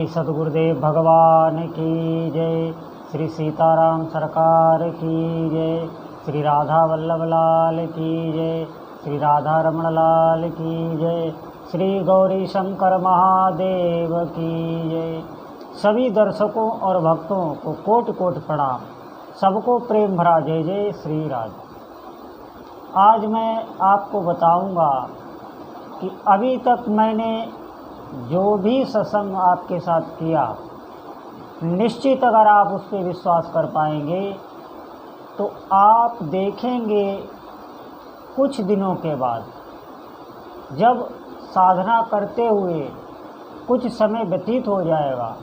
सदगुरुदेव भगवान की जय। श्री सीताराम सरकार की जय। श्री राधा वल्लभ लाल की जय। श्री राधा रमण लाल की जय। श्री गौरी शंकर महादेव की जय। सभी दर्शकों और भक्तों को कोटि कोटि प्रणाम। सबको प्रेम भरा जय जय श्री राधा। आज मैं आपको बताऊंगा कि अभी तक मैंने जो भी सत्संग आपके साथ किया, निश्चित अगर आप उस पर विश्वास कर पाएंगे तो आप देखेंगे कुछ दिनों के बाद, जब साधना करते हुए कुछ समय व्यतीत हो जाएगा,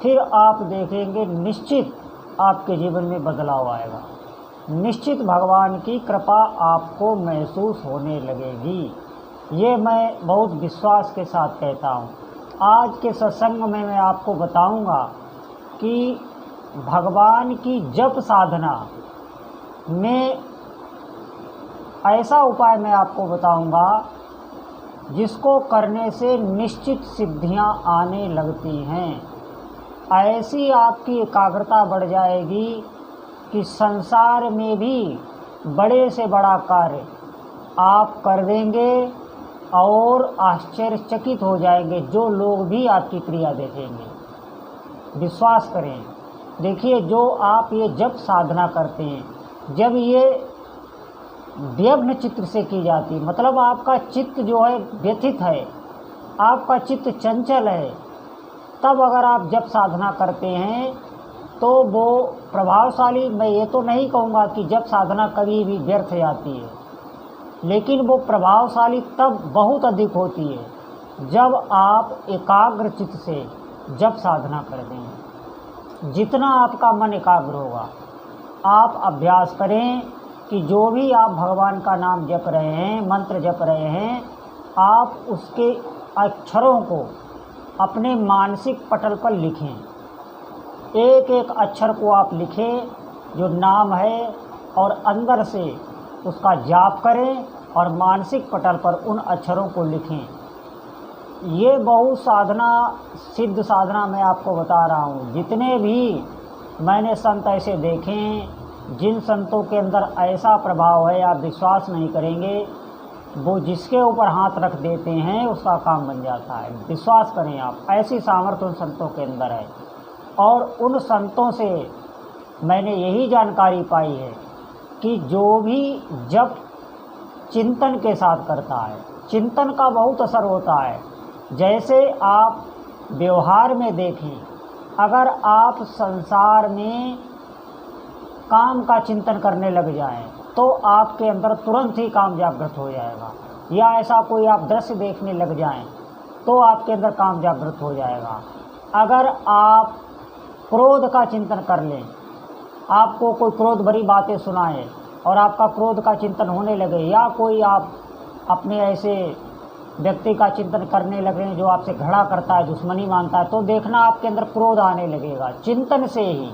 फिर आप देखेंगे निश्चित आपके जीवन में बदलाव आएगा। निश्चित भगवान की कृपा आपको महसूस होने लगेगी। ये मैं बहुत विश्वास के साथ कहता हूँ। आज के सत्संग में मैं आपको बताऊंगा कि भगवान की जप साधना में ऐसा उपाय मैं आपको बताऊंगा जिसको करने से निश्चित सिद्धियां आने लगती हैं। ऐसी आपकी एकाग्रता बढ़ जाएगी कि संसार में भी बड़े से बड़ा कार्य आप कर देंगे और आश्चर्यचकित हो जाएंगे। जो लोग भी आपकी क्रिया देखेंगे, विश्वास करें। देखिए, जो आप ये जब साधना करते हैं, जब ये व्यग्न चित्त से की जाती, मतलब आपका चित्त जो है व्यथित है, आपका चित्त चंचल है, तब अगर आप जब साधना करते हैं तो वो प्रभावशाली। मैं ये तो नहीं कहूँगा कि जब साधना कभी भी व्यर्थ जाती है, लेकिन वो प्रभावशाली तब बहुत अधिक होती है जब आप एकाग्र चित्त से जब साधना करते हैं। जितना आपका मन एकाग्र होगा, आप अभ्यास करें कि जो भी आप भगवान का नाम जप रहे हैं, मंत्र जप रहे हैं, आप उसके अक्षरों को अपने मानसिक पटल पर लिखें। एक एक अक्षर को आप लिखें जो नाम है, और अंदर से उसका जाप करें और मानसिक पटल पर उन अक्षरों को लिखें। ये बहुत साधना, सिद्ध साधना मैं आपको बता रहा हूँ। जितने भी मैंने संत ऐसे देखे हैं, जिन संतों के अंदर ऐसा प्रभाव है, आप विश्वास नहीं करेंगे, वो जिसके ऊपर हाथ रख देते हैं उसका काम बन जाता है। विश्वास करें आप, ऐसी सामर्थ्य उन संतों के अंदर है। और उन संतों से मैंने यही जानकारी पाई है कि जो भी जब चिंतन के साथ करता है, चिंतन का बहुत असर होता है। जैसे आप व्यवहार में देखें, अगर आप संसार में काम का चिंतन करने लग जाएं तो आपके अंदर तुरंत ही काम जागृत हो जाएगा। या ऐसा कोई आप दृश्य देखने लग जाएं तो आपके अंदर काम जागृत हो जाएगा। अगर आप क्रोध का चिंतन कर लें, आपको कोई क्रोध भरी बातें सुनाए और आपका क्रोध का चिंतन होने लगे, या कोई आप अपने ऐसे व्यक्ति का चिंतन करने लगे जो आपसे झगड़ा करता है, दुश्मनी मानता है, तो देखना आपके अंदर क्रोध आने लगेगा। चिंतन से ही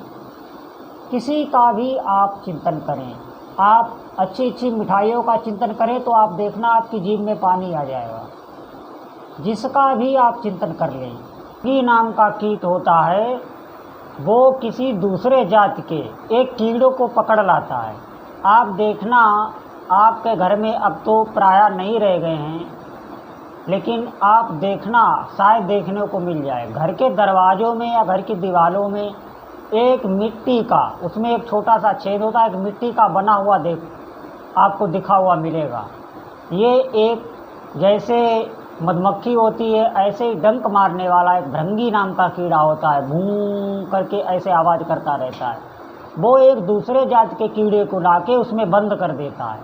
किसी का भी आप चिंतन करें, आप अच्छी अच्छी मिठाइयों का चिंतन करें तो आप देखना आपकी जीभ में पानी आ जाएगा। जिसका भी आप चिंतन कर लें, की नाम का कीट होता है, वो किसी दूसरे जाति के एक कीड़ों को पकड़ लाता है। आप देखना आपके घर में अब तो प्रायः नहीं रह गए हैं, लेकिन आप देखना शायद देखने को मिल जाए। घर के दरवाज़ों में या घर की दीवारों में एक मिट्टी का, उसमें एक छोटा सा छेद होता है, एक मिट्टी का बना हुआ आपको दिखा हुआ मिलेगा। ये एक जैसे मधुमक्खी होती है, ऐसे ही डंक मारने वाला एक भृंगी नाम का कीड़ा होता है, भूं करके ऐसे आवाज़ करता रहता है। वो एक दूसरे जाति के कीड़े को लाके उसमें बंद कर देता है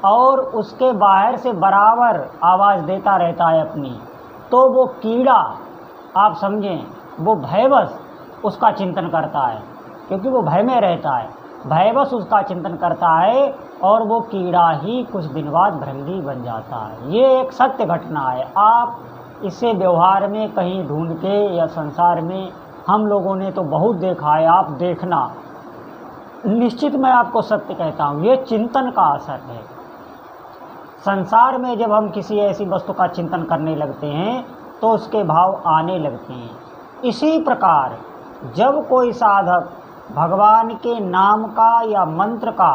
और उसके बाहर से बराबर आवाज़ देता रहता है अपनी। तो वो कीड़ा, आप समझें, वो भयवश उसका चिंतन करता है, क्योंकि वो भय में रहता है, भयवश उसका चिंतन करता है, और वो कीड़ा ही कुछ दिन बाद भृंगी बन जाता है। ये एक सत्य घटना है। आप इसे व्यवहार में कहीं ढूंढ के या संसार में हम लोगों ने तो बहुत देखा है, आप देखना। निश्चित मैं आपको सत्य कहता हूँ, ये चिंतन का असर है। संसार में जब हम किसी ऐसी वस्तु का चिंतन करने लगते हैं तो उसके भाव आने लगते हैं। इसी प्रकार जब कोई साधक भगवान के नाम का या मंत्र का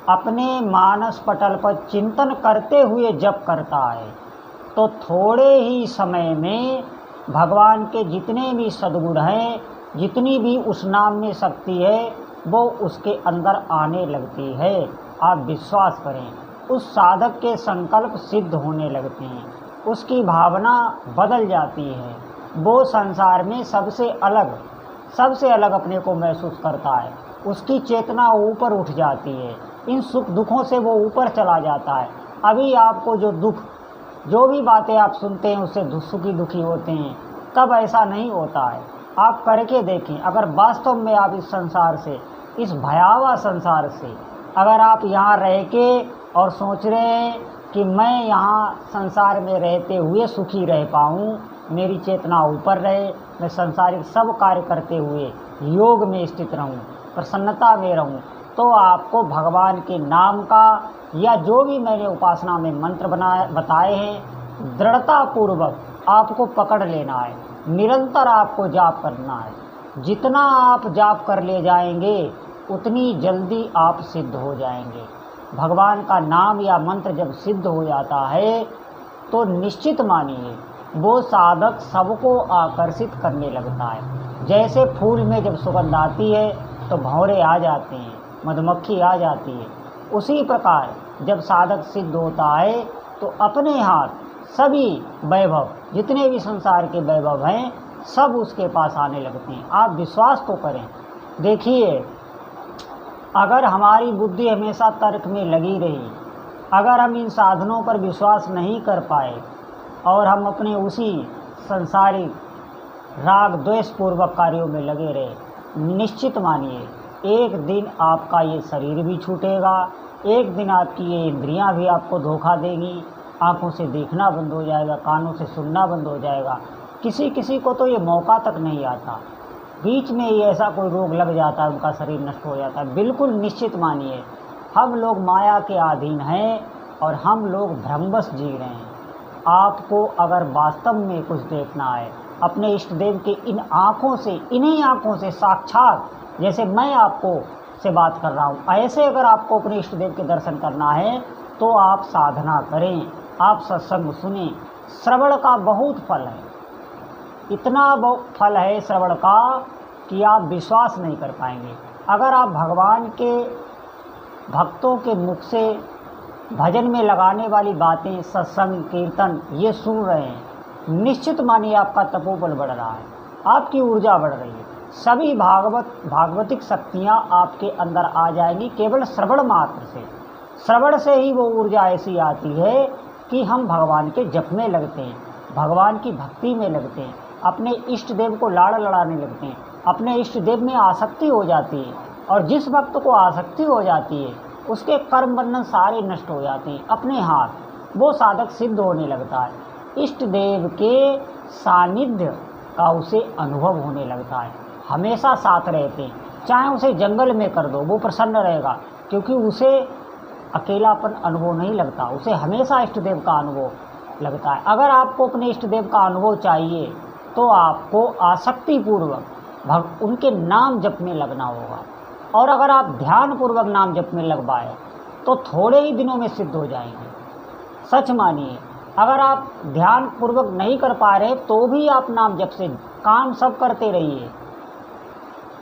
अपने मानस पटल पर चिंतन करते हुए जप करता है तो थोड़े ही समय में भगवान के जितने भी सद्गुण हैं, जितनी भी उस नाम में शक्ति है, वो उसके अंदर आने लगती है। आप विश्वास करें, उस साधक के संकल्प सिद्ध होने लगते हैं, उसकी भावना बदल जाती है, वो संसार में सबसे अलग अपने को महसूस करता है, उसकी चेतना ऊपर उठ जाती है, इन सुख दुखों से वो ऊपर चला जाता है। अभी आपको जो भी बातें आप सुनते हैं उससे सुखी दुखी होते हैं, तब ऐसा नहीं होता है। आप करके देखें, अगर वास्तव में आप इस संसार से, इस भयावह संसार से अगर आप यहाँ रह के और सोच रहे हैं कि मैं यहाँ संसार में रहते हुए सुखी रह पाऊँ, मेरी चेतना ऊपर रहे, मैं संसारिक सब कार्य करते हुए योग में स्थित रहूँ, प्रसन्नता में रहूँ, तो आपको भगवान के नाम का या जो भी मैंने उपासना में मंत्र बताए हैं, दृढ़तापूर्वक आपको पकड़ लेना है, निरंतर आपको जाप करना है। जितना आप जाप कर ले जाएंगे उतनी जल्दी आप सिद्ध हो जाएंगे। भगवान का नाम या मंत्र जब सिद्ध हो जाता है तो निश्चित मानिए वो साधक सबको आकर्षित करने लगता है। जैसे फूल में जब सुगंध आती है तो भंवरे आ जाते हैं, मधुमक्खी आ जाती है, उसी प्रकार जब साधक सिद्ध होता है तो अपने हाथ सभी वैभव, जितने भी संसार के वैभव हैं, सब उसके पास आने लगते हैं। आप विश्वास तो करें। देखिए, अगर हमारी बुद्धि हमेशा तर्क में लगी रही, अगर हम इन साधनों पर विश्वास नहीं कर पाए और हम अपने उसी संसारिक राग द्वेष पूर्वक कार्यों में लगे रहे, निश्चित मानिए एक दिन आपका ये शरीर भी छूटेगा, एक दिन आपकी ये इंद्रियां भी आपको धोखा देगी, आँखों से देखना बंद हो जाएगा, कानों से सुनना बंद हो जाएगा। किसी को तो ये मौका तक नहीं आता, बीच में ही ऐसा कोई रोग लग जाता है, उनका शरीर नष्ट हो जाता है। बिल्कुल निश्चित मानिए हम लोग माया के अधीन हैं और हम लोग भ्रमवश जी रहे हैं। आपको अगर वास्तव में कुछ देखना है, अपने इष्ट देव के इन आँखों से, इन्हीं आँखों से साक्षात, जैसे मैं आपको से बात कर रहा हूँ, ऐसे अगर आपको अपने इष्ट देव के दर्शन करना है तो आप साधना करें, आप सत्संग सुने। श्रवण का बहुत फल है, इतना फल है श्रवण का कि आप विश्वास नहीं कर पाएंगे। अगर आप भगवान के भक्तों के मुख से भजन में लगाने वाली बातें, सत्संग, कीर्तन ये सुन रहे हैं, निश्चित मानिए आपका तपोबल बढ़ रहा है, आपकी ऊर्जा बढ़ रही है, सभी भागवतिक शक्तियाँ आपके अंदर आ जाएंगी केवल श्रवण मात्र से। श्रवण से ही वो ऊर्जा ऐसी आती है कि हम भगवान के जप में लगते हैं, भगवान की भक्ति में लगते हैं, अपने इष्ट देव को लाड़ लड़ाने लगते हैं, अपने इष्ट देव में आसक्ति हो जाती है। और जिस भक्त को आसक्ति हो जाती है उसके कर्म बंधन सारे नष्ट हो जाते हैं अपने हाथ, वो साधक सिद्ध होने लगता है। इष्ट देव के सानिध्य का उसे अनुभव होने लगता है, हमेशा साथ रहते हैं, चाहे उसे जंगल में कर दो वो प्रसन्न रहेगा, क्योंकि उसे अकेलापन अनुभव नहीं लगता, उसे हमेशा इष्ट देव का अनुभव लगता है। अगर आपको अपने इष्ट देव का अनुभव चाहिए तो आपको आसक्तिपूर्वक उनके नाम जप में लगना होगा, और अगर आप ध्यान पूर्वक नाम जप में लग पाए तो थोड़े ही दिनों में सिद्ध हो जाएंगे। सच मानिए, अगर आप ध्यान पूर्वक नहीं कर पा रहे तो भी आप नाम जप से काम सब करते रहिए।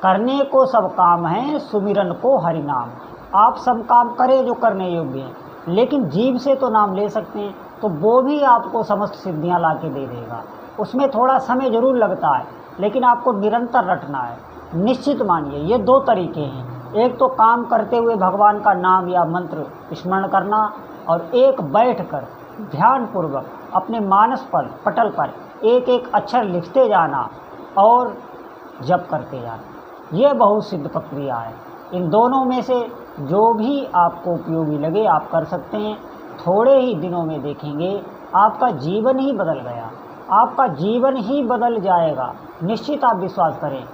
करने को सब काम है, सुमिरन को हरि नाम। आप सब काम करें जो करने योग्य हैं, लेकिन जीभ से तो नाम ले सकते हैं, तो वो भी आपको समस्त सिद्धियां ला के दे देगा। उसमें थोड़ा समय जरूर लगता है, लेकिन आपको निरंतर रटना है। निश्चित मानिए ये दो तरीके हैं, एक तो काम करते हुए भगवान का नाम या मंत्र स्मरण करना, और एक बैठकर ध्यानपूर्वक अपने मानस पटल पर एक एक अक्षर लिखते जाना और जप करते जाना। ये बहुत सिद्ध प्रक्रिया है। इन दोनों में से जो भी आपको उपयोगी लगे आप कर सकते हैं। थोड़े ही दिनों में देखेंगे आपका जीवन ही बदल गया, आपका जीवन ही बदल जाएगा। निश्चित आप विश्वास करें।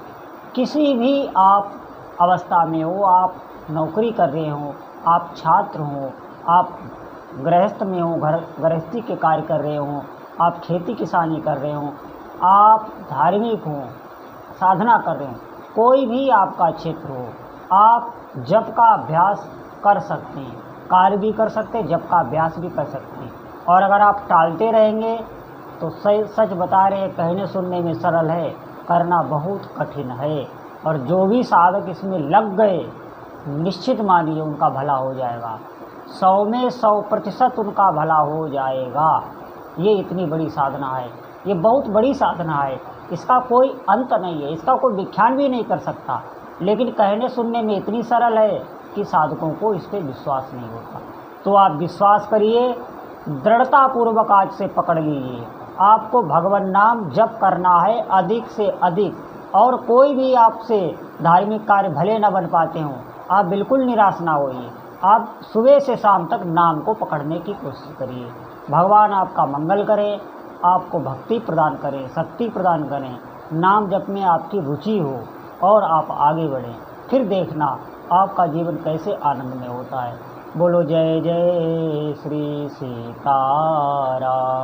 किसी भी आप अवस्था में हो, आप नौकरी कर रहे हो, आप छात्र हो, आप गृहस्थ में हो, गृहस्थी के कार्य कर रहे हो, आप खेती किसानी कर रहे हो, आप धार्मिक हों, साधना कर रहे हैं, कोई भी आपका क्षेत्र हो, आप जप का अभ्यास कर सकते हैं, कार्य भी कर सकते हैं, जप का अभ्यास भी कर सकते हैं। और अगर आप टालते रहेंगे तो सच बता रहे हैं, कहने सुनने में सरल है, करना बहुत कठिन है। और जो भी साधक इसमें लग गए, निश्चित मानिए उनका भला हो जाएगा, 100 में 100% उनका भला हो जाएगा। ये इतनी बड़ी साधना है, ये बहुत बड़ी साधना है, इसका कोई अंत नहीं है, इसका कोई व्याख्यान भी नहीं कर सकता। लेकिन कहने सुनने में इतनी सरल है कि साधकों को इस पर विश्वास नहीं होता। तो आप विश्वास करिए, दृढ़तापूर्वक आज से पकड़ लीजिए, आपको भगवान नाम जप करना है अधिक से अधिक। और कोई भी आपसे धार्मिक कार्य भले न बन पाते हों, आप बिल्कुल निराश ना होइए, आप सुबह से शाम तक नाम को पकड़ने की कोशिश करिए। भगवान आपका मंगल करें, आपको भक्ति प्रदान करें, शक्ति प्रदान करें, नाम जप में आपकी रुचि हो और आप आगे बढ़ें। फिर देखना आपका जीवन कैसे आनंद में होता है। बोलो जय जय श्री सीताराम।